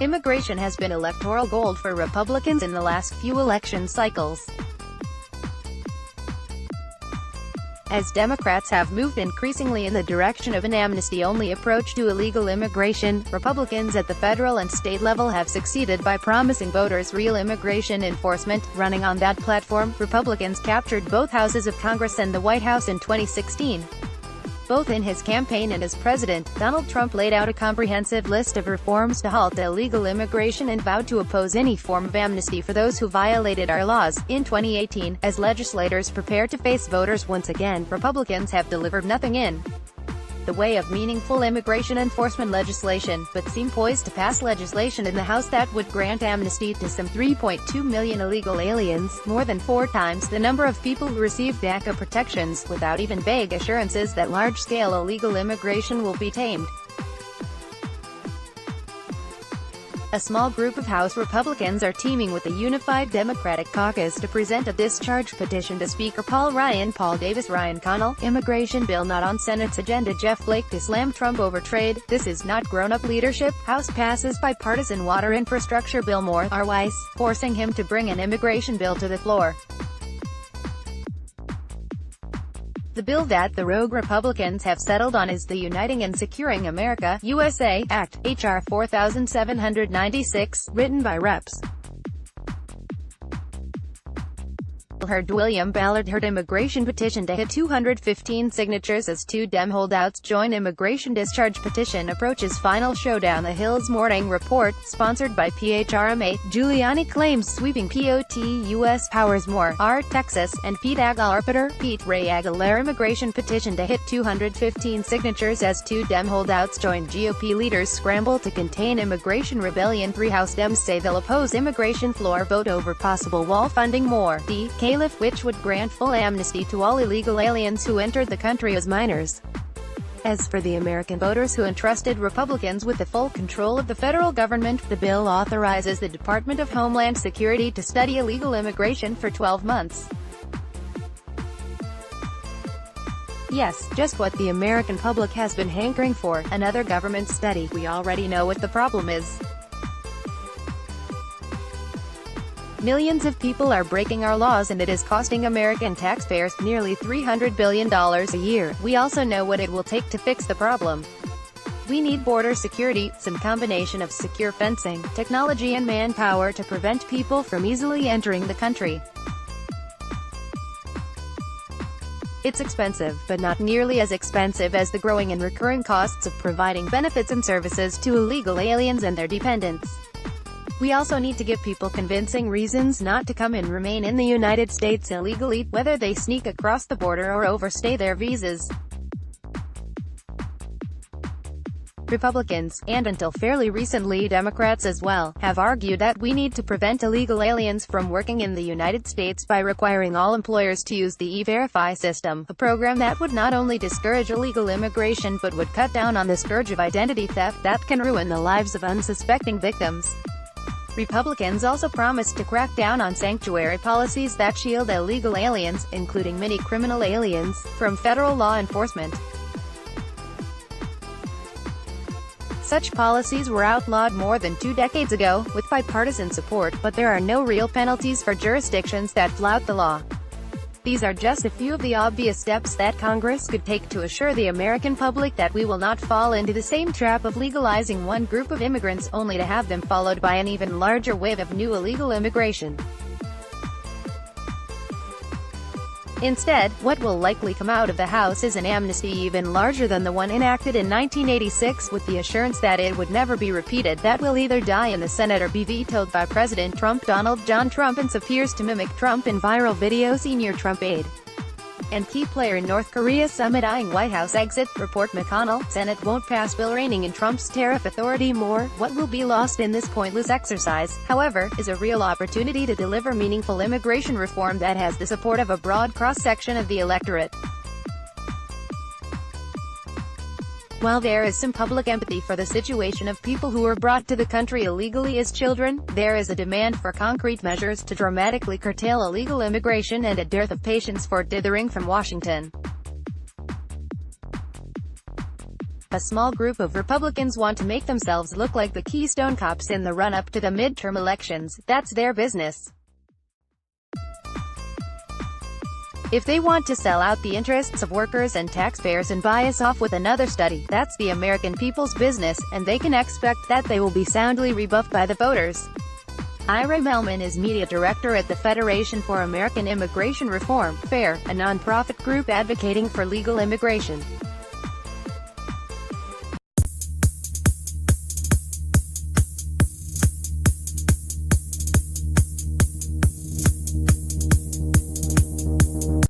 Immigration has been electoral gold for Republicans in the last few election cycles. As Democrats have moved increasingly in the direction of an amnesty-only approach to illegal immigration, Republicans at the federal and state level have succeeded by promising voters real immigration enforcement. Running on that platform, Republicans captured both houses of Congress and the White House in 2016. Both in his campaign and as president, Donald Trump laid out a comprehensive list of reforms to halt illegal immigration and vowed to oppose any form of amnesty for those who violated our laws. In 2018, as legislators prepare to face voters once again, Republicans have delivered nothing in the way of meaningful immigration enforcement legislation, but seem poised to pass legislation in the House that would grant amnesty to some 3.2 million illegal aliens, more than 4 times the number of people who received DACA protections, without even vague assurances that large-scale illegal immigration will be tamed. A small group of House Republicans are teaming with the Unified Democratic Caucus to present a discharge petition to Speaker Paul Ryan, Paul Davis, Ryan Connell. Immigration bill not on Senate's agenda. Jeff Flake to slam Trump over trade. This is not grown-up leadership. House passes bipartisan water infrastructure bill. More R. Weiss, forcing him to bring an immigration bill to the floor. The bill that the rogue Republicans have settled on is the Uniting and Securing America, USA, Act, H.R. 4796, written by Reps. William Ballard. Immigration petition to hit 215 signatures as 2 Dem holdouts join immigration discharge petition approaches final showdown. The Hill's Morning Report, sponsored by PHRMA. Giuliani claims sweeping POTUS powers more. R. Texas, and Pete Aguilar. Pete Ray Aguilar. Immigration petition to hit 215 signatures as 2 Dem holdouts join GOP leaders scramble to contain immigration rebellion. 3 House Dems say they'll oppose immigration floor vote over possible wall funding. More. D. Caliph, which would grant full amnesty to all illegal aliens who entered the country as minors. As for the American voters who entrusted Republicans with the full control of the federal government, the bill authorizes the Department of Homeland Security to study illegal immigration for 12 months. Yes, just what the American public has been hankering for, another government study. We already know what the problem is. Millions of people are breaking our laws and it is costing American taxpayers nearly $300 billion a year. We also know what it will take to fix the problem. We need border security, some combination of secure fencing, technology and manpower to prevent people from easily entering the country. It's expensive, but not nearly as expensive as the growing and recurring costs of providing benefits and services to illegal aliens and their dependents. We also need to give people convincing reasons not to come and remain in the United States illegally, whether they sneak across the border or overstay their visas. Republicans, and until fairly recently Democrats as well, have argued that we need to prevent illegal aliens from working in the United States by requiring all employers to use the E-Verify system, a program that would not only discourage illegal immigration but would cut down on the scourge of identity theft that can ruin the lives of unsuspecting victims. Republicans also promised to crack down on sanctuary policies that shield illegal aliens, including many criminal aliens, from federal law enforcement. Such policies were outlawed more than 2 decades ago, with bipartisan support, but there are no real penalties for jurisdictions that flout the law. These are just a few of the obvious steps that Congress could take to assure the American public that we will not fall into the same trap of legalizing one group of immigrants, only to have them followed by an even larger wave of new illegal immigration. Instead, what will likely come out of the House is an amnesty even larger than the one enacted in 1986, with the assurance that it would never be repeated, that will either die in the Senate or be vetoed by President Trump. Donald John Trump appears to mimic Trump in viral video. Senior Trump aide and key player in North Korea summit eyeing White House exit. Report McConnell, Senate won't pass bill reining in Trump's tariff authority. More, what will be lost in this pointless exercise, however, is a real opportunity to deliver meaningful immigration reform that has the support of a broad cross-section of the electorate. While there is some public empathy for the situation of people who were brought to the country illegally as children, there is a demand for concrete measures to dramatically curtail illegal immigration and a dearth of patience for dithering from Washington. A small group of Republicans want to make themselves look like the Keystone Cops in the run-up to the midterm elections. That's their business. If they want to sell out the interests of workers and taxpayers and buy us off with another study, that's the American people's business, and they can expect that they will be soundly rebuffed by the voters. Ira Melman is media director at the Federation for American Immigration Reform, FAIR, a nonprofit group advocating for legal immigration.